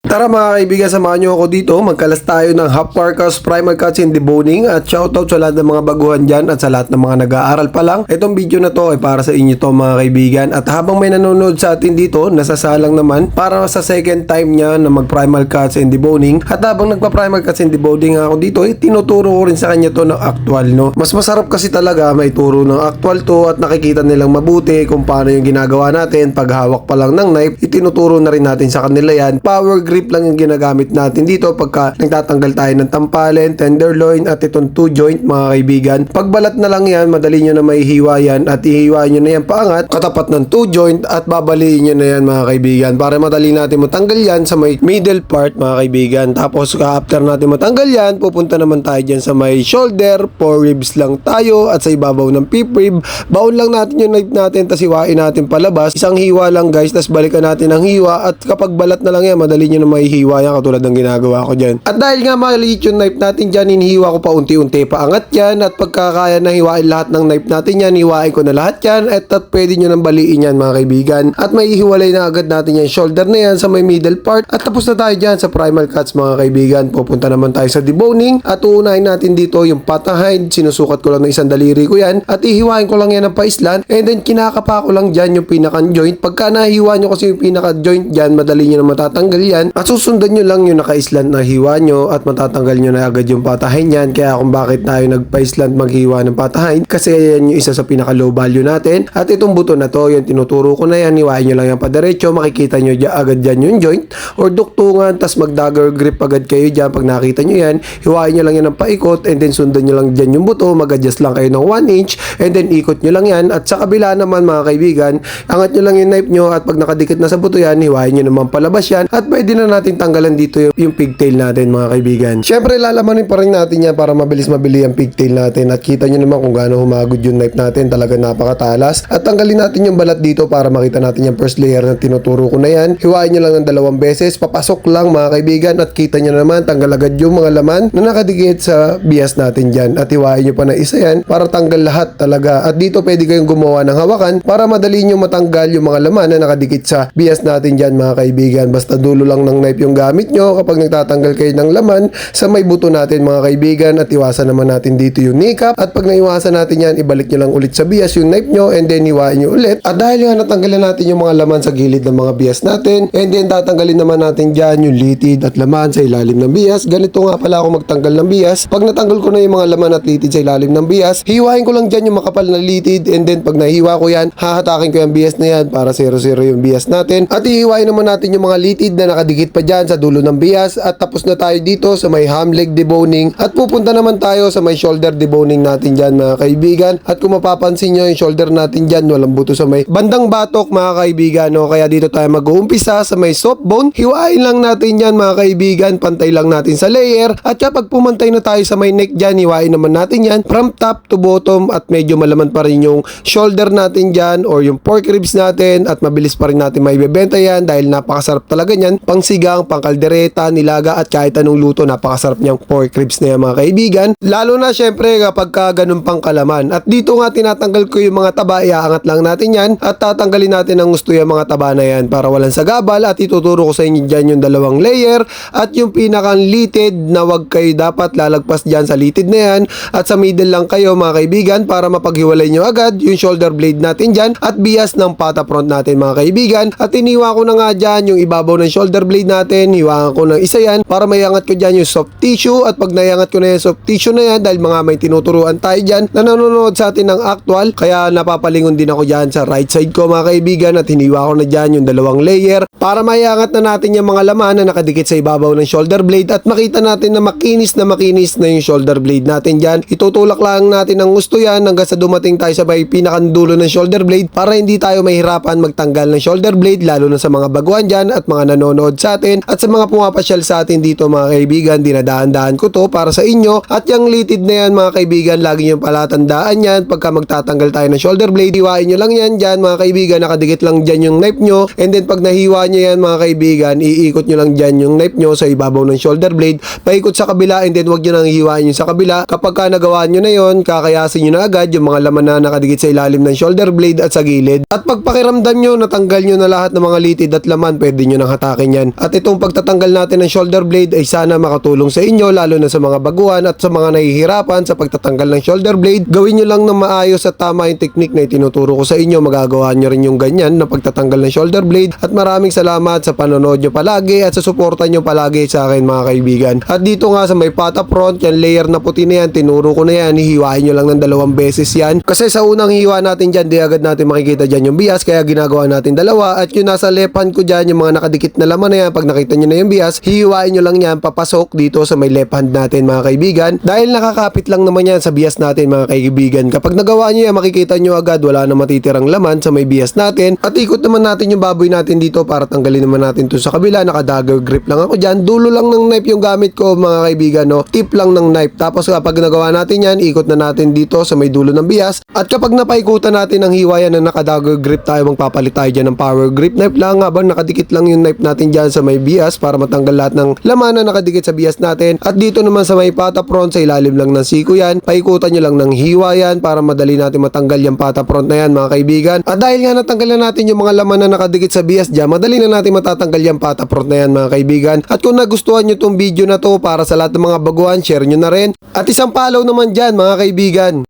Tara mga kaibigan, samahan nyo ako dito. Magkalas tayo ng half parkas, primal cuts, and deboning. At shoutout sa lahat ng mga baguhan dyan at sa lahat ng mga nag-aaral pa lang. Itong video na to ay para sa inyo to mga kaibigan. At habang may nanonood sa atin dito, nasasalang naman para sa second time niya na mag-primal cuts and deboning. At habang nagpa-primal cuts and deboning ako dito, tinuturo ko rin sa kanya to ng actual, no? Mas masarap kasi talaga may turo ng actual to at nakikita nilang mabuti kung paano yung ginagawa natin. Pag hawak pa lang ng knife, itinuturo na rin natin sa kanila yan. Power grip lang yung ginagamit natin dito pagka nagtatanggal tayo ng tampalen, tenderloin at itong 2 joint mga kaibigan. Pagbalat na lang yan, madali nyo na maihiwa yan at ihiwa nyo na yan paangat katapat ng 2 joint at babaliin nyo na yan mga kaibigan para madali natin matanggal yan sa may middle part mga kaibigan. Tapos after natin matanggal yan, pupunta naman tayo dyan sa may shoulder, 4 ribs lang tayo at sa ibabaw ng pip rib. Baon lang natin yung knife natin, tas hiwain natin palabas. Isang hiwa lang guys, tas balikan natin ang hiwa at kapag balat na lang yan, madali nyo na maihiwa yan katulad ng ginagawa ko dyan. At dahil nga maliit yung knife natin dyan, hinihiwa ko pa unti-unti paangat yan at pagkakaya na hiwain lahat ng knife natin yan, hiwain ko na lahat yan at pwede nyo nang baliin yan mga kaibigan. At may hiwalay na agad natin yan shoulder na yan sa may middle part at tapos na tayo dyan sa primal cuts mga kaibigan. Pupunta naman tayo sa deboning at uunahin natin dito yung patahide. Sinusukat ko lang ng isang daliri ko yan at ihiwain ko lang yan ng paislan and then kinakapa ko lang dyan yung pinakang joint. Pagka nahiwa nyo kasi yung pinaka joint dyan, madali nyo na matatanggal yan at susundan nyo lang yung naka-island na hiwa nyo at matatanggal nyo na agad yung patahay niyan. Kaya kung bakit tayo nagpa-island maghiwa ng patahay, kasi yan yung isa sa pinaka low value natin. At itong buto na to, yung tinuturo ko na yan, hiwain nyo lang yan padiretso, makikita nyo agad dyan yung joint or duktungan, tas mag-dagger grip agad kayo dyan. Pag nakita nyo yan, hiwain nyo lang yan ng paikot and then sundan nyo lang dyan yung buto, mag-adjust lang kayo ng 1 inch and then ikot nyo lang yan. At sa kabila naman mga kaibigan, angat nyo lang yung knife nyo at pag nakadikit na sa buto yan, hiwain nyo naman palabas yan at pwede na natin tanggalan dito yung pigtail natin mga kaibigan. Syempre lalamanin pa rin natin yan para mabilis-mabili ang pigtail natin at kita nyo naman kung gaano humagod yung knife natin, talaga napakatalas. At tanggalin natin yung balat dito para makita natin yung first layer na tinuturo ko na yan. Hiwain nyo lang ng 2 beses, papasok lang mga kaibigan at kita nyo naman tanggal agad yung mga laman na nakadikit sa bias natin dyan at hiwain nyo pa na isa yan para tanggal lahat talaga. At dito pwede kayong gumawa ng hawakan para madali nyo matanggal yung mga laman na nakadikit sa bias natin dyan mga kaibigan. Basta dulo lang ng knife yung gamit nyo kapag nagtatanggal kayo ng laman sa may buto natin mga kaibigan at iwasan naman natin dito yung kneecap at pag naiwasan natin yan, ibalik nyo lang ulit sa bias yung knife nyo and then hiwain nyo ulit. At dahil nga natanggalan natin yung mga laman sa gilid ng mga bias natin and then tatanggalin naman natin dyan yung litid at laman sa ilalim ng bias. Ganito nga pala ako magtanggal ng bias. Pag natanggal ko na yung mga laman at litid sa ilalim ng bias, hiwain ko lang dyan yung makapal na litid and then pag nahiwa ko yan, hahatakin ko yung bias na yan para 0-0 yung bias natin at hihiwain naman natin yung mga litid na nakadikit pa dyan sa dulo ng bias at tapos na tayo dito sa may ham leg deboning at pupunta naman tayo sa may shoulder deboning natin dyan mga kaibigan. At kung mapapansin nyo yung shoulder natin dyan, walang buto sa may bandang batok mga kaibigan, no? Kaya dito tayo mag-uumpisa sa may soft bone. Hiwain lang natin yan mga kaibigan, pantay lang natin sa layer at kapag pumantay na tayo sa may neck dyan, hiwain naman natin yan from top to bottom at medyo malaman pa rin yung shoulder natin dyan or yung pork ribs natin at mabilis pa rin natin maibebenta yan dahil napakasarap talaga yan, pang sigang, pang kaldereta, nilaga at kahit anong luto, napakasarap niyang pork ribs na yan mga kaibigan. Lalo na syempre kapag ka ganun pang kalaman. At dito nga tinatanggal ko yung mga taba, iaangat lang natin yan at tatanggalin natin ang gusto yung mga taba na yan para walang sagabal at ituturo ko sa inyo dyan yung 2 layer at yung pinakang litid na wag kayo dapat lalagpas dyan sa litid na yan at sa middle lang kayo mga kaibigan para mapaghiwalay nyo agad yung shoulder blade natin dyan at bias ng pata front natin mga kaibigan. At iniwa ko na nga dyan yung ibabaw ng shoulder blade natin, hiwakan ko ng isa yan para maiangat ko dyan yung soft tissue at pag naiangat ko na yung soft tissue na yan dahil mga may tinuturuan tayo dyan na nanonood sa atin ng actual, kaya napapalingon din ako dyan sa right side ko mga kaibigan at hiniwa ko na dyan yung 2 layer para maiangat na natin yung mga laman na nakadikit sa ibabaw ng shoulder blade at makita natin na makinis na yung shoulder blade natin dyan. Itutulak lang natin ang gusto yan hanggang sa dumating tayo sa may pinakandulo ng shoulder blade para hindi tayo mahirapan magtanggal ng shoulder blade, lalo na sa mga baguhan dyan at mga nanonood sa atin at sa mga pumapasyal sa atin dito mga kaibigan. Dinadaan-daan ko to para sa inyo at yung litid na yan mga kaibigan, lagi nyo palatandaan yan pagka magtatanggal tayo ng shoulder blade. Hiwain nyo lang yan dyan mga kaibigan, nakadikit lang dyan yung knife nyo and then pag nahiwa nyo yan mga kaibigan, iikot nyo lang dyan yung knife nyo sa ibabaw ng shoulder blade, paikot sa kabila and then wag nyo nang hiwain yung sa kabila. Kapag ka nagawa nyo na yon, kakayasin nyo na agad yung mga laman na nakadikit sa ilalim ng shoulder blade at sa gilid. At pag pakiramdam nyo natanggal nyo na lahat ng mga litid at laman, pwede nyo nang hatakin yan At itong pagtatanggal natin ng shoulder blade ay sana makatulong sa inyo, lalo na sa mga baguhan at sa mga nahihirapan sa pagtatanggal ng shoulder blade. Gawin nyo lang ng maayos at tama yung technique na itinuturo ko sa inyo. Magagawa nyo rin yung ganyan na pagtatanggal ng shoulder blade. At maraming salamat sa panonood nyo palagi at sa suporta nyo palagi sa akin mga kaibigan. At dito nga sa may pata front, yan layer na puti na yan, tinuro ko na yan, hihiwain nyo lang ng 2 beses yan. Kasi sa unang hiwa natin dyan, di agad natin makikita dyan yung bias, kaya ginagawa natin 2. At yung nasa left hand ko dyan, yung mga nakadikit na laman na yan, pag nakita nyo na yung bias, hihiwain nyo lang yan papasok dito sa may left hand natin mga kaibigan. Dahil nakakapit lang naman yan sa bias natin mga kaibigan. Kapag nagawa nyo yan, makikita nyo agad wala na matitirang laman sa may bias natin. At ikot naman natin yung baboy natin dito para tanggalin naman natin to sa kabila. Naka-dagger grip lang ako dyan. Dulo lang ng knife yung gamit ko mga kaibigan, no? Tip lang ng knife. Tapos kapag nagawa natin yan, ikot na natin dito sa may dulo ng bias. At kapag napaikutan natin ng hiwayan na naka-dagger grip tayo, magpapalit tayo dyan ng power grip knife lang habang nakadikit lang yung knife natin dyan sa may bias para matanggal lahat ng laman na nakadikit sa bias natin. At dito naman sa may pata front, sa ilalim lang ng siko yan, paikutan nyo lang ng hiwayan para madali natin matanggal yung pata front na yan mga kaibigan. At dahil nga natanggal na natin yung mga laman na nakadikit sa bias dyan, madali na natin matatanggal yung pata front na yan mga kaibigan. At kung nagustuhan nyo tong video na to para sa lahat ng mga baguhan, share nyo na rin. At isang follow naman dyan mga kaibigan.